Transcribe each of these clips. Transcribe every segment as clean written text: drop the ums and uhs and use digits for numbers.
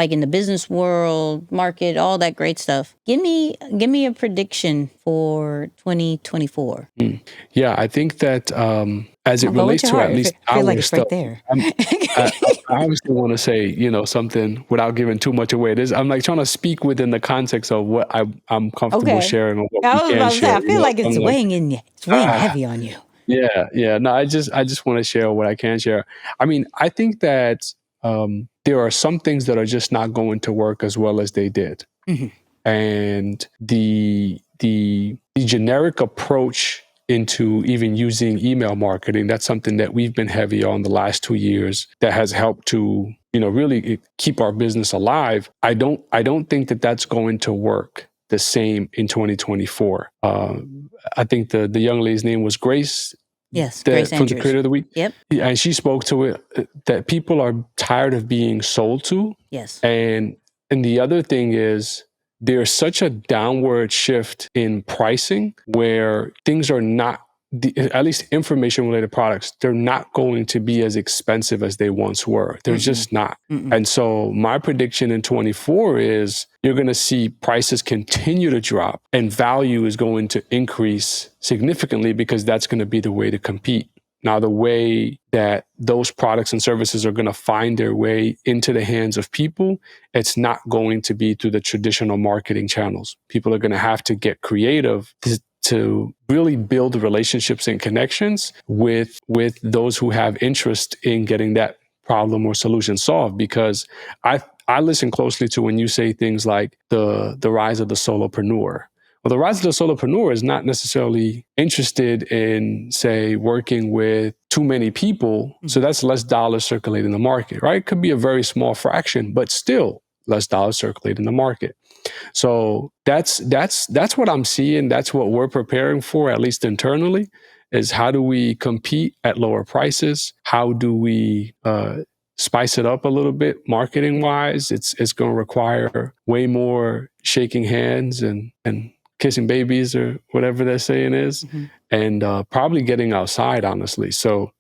like in the business world, market, all that great stuff. Give me a prediction for 2024. Yeah, I think that as it relates to at least I feel like our it's stuff, right there. I obviously want to say, something without giving too much away. I'm like trying to speak within the context of what I'm comfortable sharing or what I we was can about to say, share. I feel like it's I'm like, weighing in you. It's weighing heavy on you. Yeah. No, I just want to share what I can share. I mean, I think that there are some things that are just not going to work as well as they did. And the generic approach into even using email marketing, that's something that we've been heavy on the last 2 years that has helped to, really keep our business alive. I don't think that that's going to work the same in 2024. I think the young lady's name was Grace. Yes, Grace from the Creator of the Week. Yep. And she spoke to it that people are tired of being sold to. Yes. And the other thing is there's such a downward shift in pricing where things are not, at least information related products, they're not going to be as expensive as they once were. They're just not. And so my prediction in 24 is you're going to see prices continue to drop and value is going to increase significantly because that's going to be the way to compete. Now, the way that those products and services are going to find their way into the hands of people, it's not going to be through the traditional marketing channels. People are going to have to get creative to really build relationships and connections with those who have interest in getting that problem or solution solved. Because I listen closely to when you say things like the rise of the solopreneur. Well, the rise of the solopreneur is not necessarily interested in, say, working with too many people. So that's less dollars circulating in the market, right? It could be a very small fraction, but still less dollars circulating in the market. So that's what I'm seeing. That's what we're preparing for, at least internally, is how do we compete at lower prices? How do we spice it up a little bit marketing wise? It's going to require way more shaking hands and kissing babies or whatever that saying is, and probably getting outside, honestly. So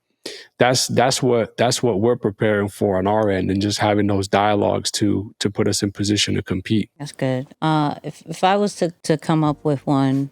that's what we're preparing for on our end, and just having those dialogues to put us in position to compete. That's good. If I was to come up with one,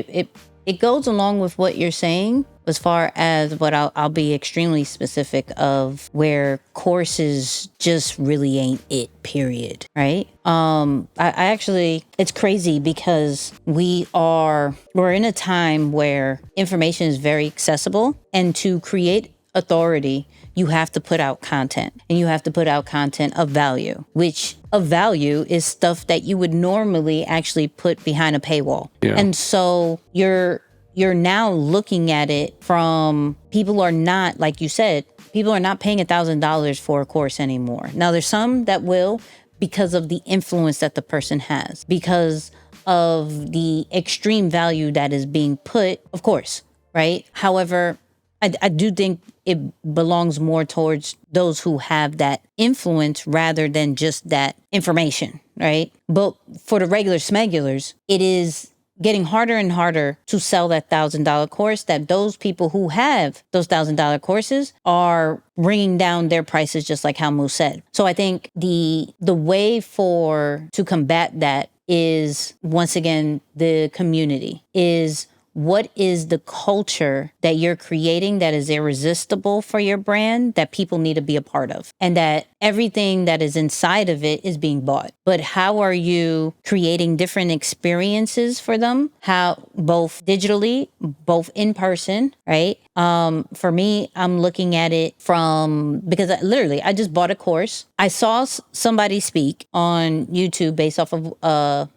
it goes along with what you're saying as far as what I'll be extremely specific of where courses just really ain't it, period. Right? I actually, it's crazy because we're in a time where information is very accessible, and to create authority, you have to put out content, and you have to put out content of value, which of value is stuff that you would normally actually put behind a paywall. Yeah. And so you're now looking at it from, people are not, like you said, people are not paying $1,000 for a course anymore. Now there's some that will, because of the influence that the person has, because of the extreme value that is being put, of course, right? However, I do think it belongs more towards those who have that influence rather than just that information, right? But for the regular smegulars, it is getting harder and harder to sell that $1,000 course, that those people who have those $1,000 courses are bringing down their prices, just like how Moose said. So I think the way to combat that is, once again, the community is, what is the culture that you're creating that is irresistible for your brand, that people need to be a part of, and that everything that is inside of it is being bought? But how are you creating different experiences for them? How, both digitally, both in person, right? For me, I'm looking at it from, because I just bought a course. I saw somebody speak on YouTube based off of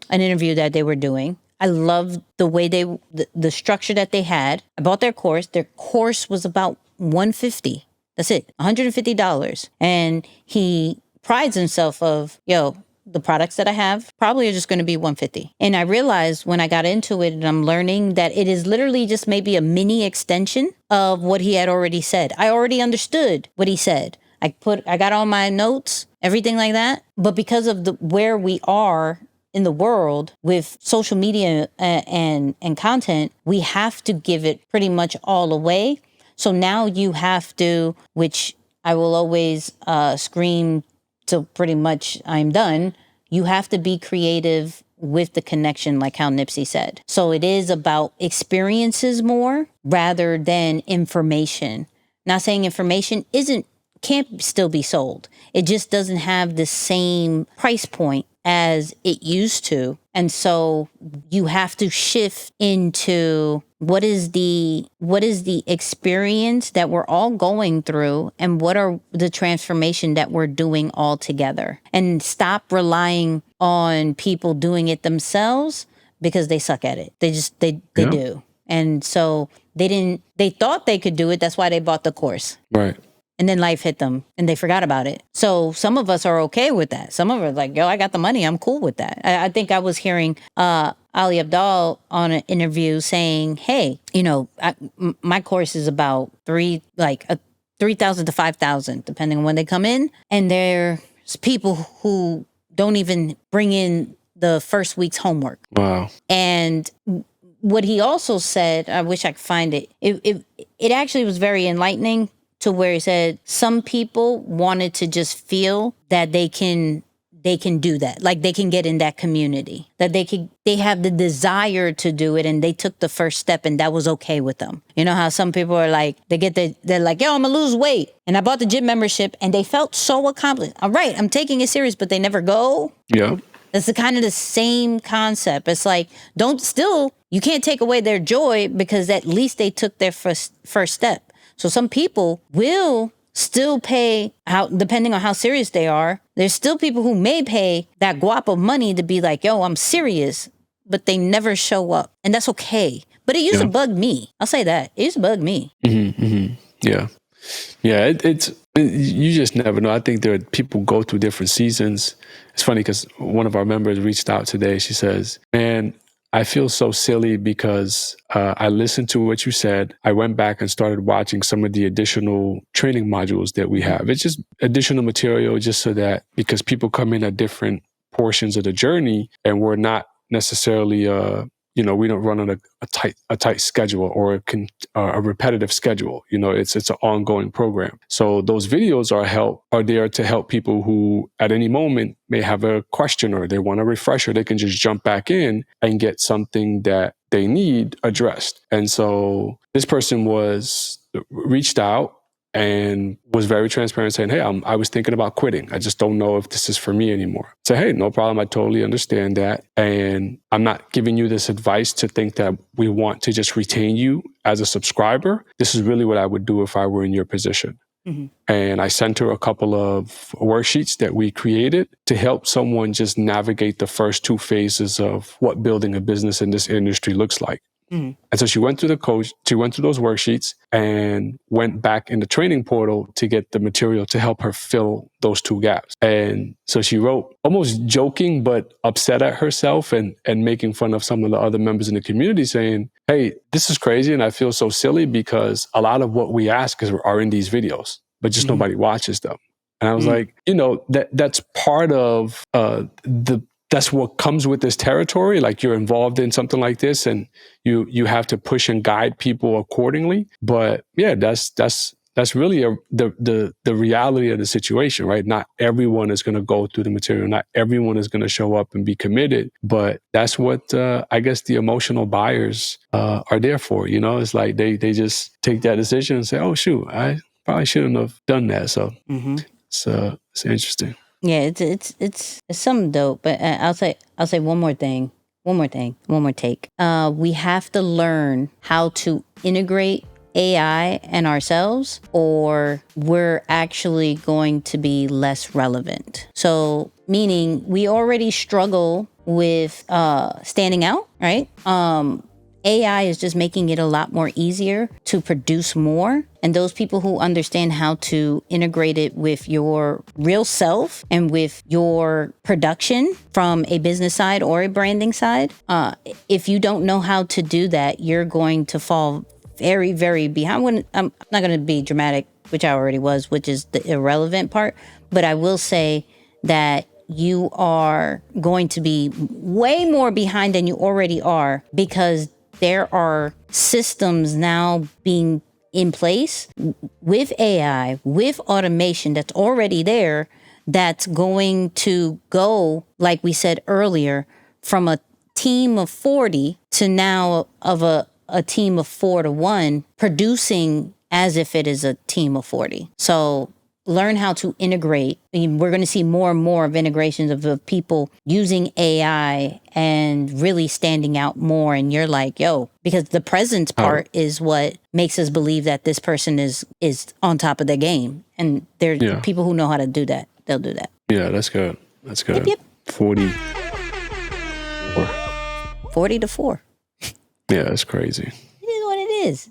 an interview that they were doing. I loved the way the structure that they had. I bought their course. Their course was about $150. That's it, $150. And he prides himself of, the products that I have probably are just going to be $150. And I realized when I got into it, and I'm learning that it is literally just maybe a mini extension of what he had already said. I already understood what he said. I got all my notes, everything like that. But because of where we are in the world with social media and content, we have to give it pretty much all away. So now you have to, which I will always scream till pretty much I'm done. You have to be creative with the connection, like how Nipsey said. So it is about experiences more rather than information. Not saying information can't still be sold. It just doesn't have the same price point as it used to. And so you have to shift into what is the experience that we're all going through, and what are the transformation that we're doing all together, and stop relying on people doing it themselves because they suck at it. They do. And so they thought they could do it. That's why they bought the course. Right. And then life hit them and they forgot about it. So some of us are okay with that. Some of us are like, yo, I got the money. I'm cool with that. I think I was hearing Ali Abdaal on an interview saying, hey, my course is about $3,000 to $5,000, depending on when they come in. And there's people who don't even bring in the first week's homework. Wow. And what he also said, I wish I could find it. It actually was very enlightening, to where he said some people wanted to just feel that they can do that, like they can get in that community, that they have the desire to do it, and they took the first step, and that was okay with them. You know how some people are like, they're like, yo, I'm gonna lose weight, and I bought the gym membership, and they felt so accomplished. All right, I'm taking it serious, but they never go. Yeah. It's kind of the same concept. It's like, you can't take away their joy, because at least they took their first step. So some people will still pay, depending on how serious they are. There's still people who may pay that guap of money to be like, yo, I'm serious, but they never show up. And that's okay. But it used to bug me. I'll say that. It used to bug me. Mm-hmm, mm-hmm. Yeah. Yeah, you just never know. I think people go through different seasons. It's funny because one of our members reached out today. She says, man, I feel so silly because I listened to what you said. I went back and started watching some of the additional training modules that we have. It's just additional material just so that, because people come in at different portions of the journey, and we're not necessarily, we don't run on a tight schedule or a repetitive schedule. It's an ongoing program. So those videos are there to help people who at any moment may have a question or they want a refresher. They can just jump back in and get something that they need addressed. And so this person reached out and was very transparent, saying, hey, I was thinking about quitting. I just don't know if this is for me anymore. Say, hey, no problem. I totally understand that. And I'm not giving you this advice to think that we want to just retain you as a subscriber. This is really what I would do if I were in your position. Mm-hmm. And I sent her a couple of worksheets that we created to help someone just navigate the first two phases of what building a business in this industry looks like. Mm-hmm. And so she went through those worksheets and went back in the training portal to get the material to help her fill those two gaps. And so she wrote, almost joking, but upset at herself and making fun of some of the other members in the community, saying, hey, this is crazy. And I feel so silly because a lot of what we ask are in these videos, but just nobody watches them. And I was like, that's part of that's what comes with this territory. Like, you're involved in something like this and you have to push and guide people accordingly. But yeah, that's really the reality of the situation, right? Not everyone is going to go through the material. Not everyone is going to show up and be committed. But that's what I guess the emotional buyers are there for. It's like they just take that decision and say, oh, shoot, I probably shouldn't have done that. So it's interesting. Yeah, it's something dope. But I'll say one more thing. One more take. We have to learn how to integrate AI and ourselves, or we're actually going to be less relevant. So, meaning we already struggle with standing out, right? AI is just making it a lot more easier to produce more. And those people who understand how to integrate it with your real self and with your production from a business side or a branding side, if you don't know how to do that, you're going to fall very, very behind. I'm not going to be dramatic, which I already was, which is the irrelevant part. But I will say that you are going to be way more behind than you already are, because there are systems now being in place with AI, with automation that's already there, that's going to go, like we said earlier, from a team of 40 to now of a team of 4 to 1, producing as if it is a team of 40. So learn how to integrate. I mean, we're going to see more and more of integrations of people using AI and really standing out more. And you're like, yo, because the presence part is what makes us believe that this person is on top of their game. And there are people who know how to do that. They'll do that. Yeah, that's good. That's good. Yep. 40 to 4. Yeah, that's crazy. It is what it is.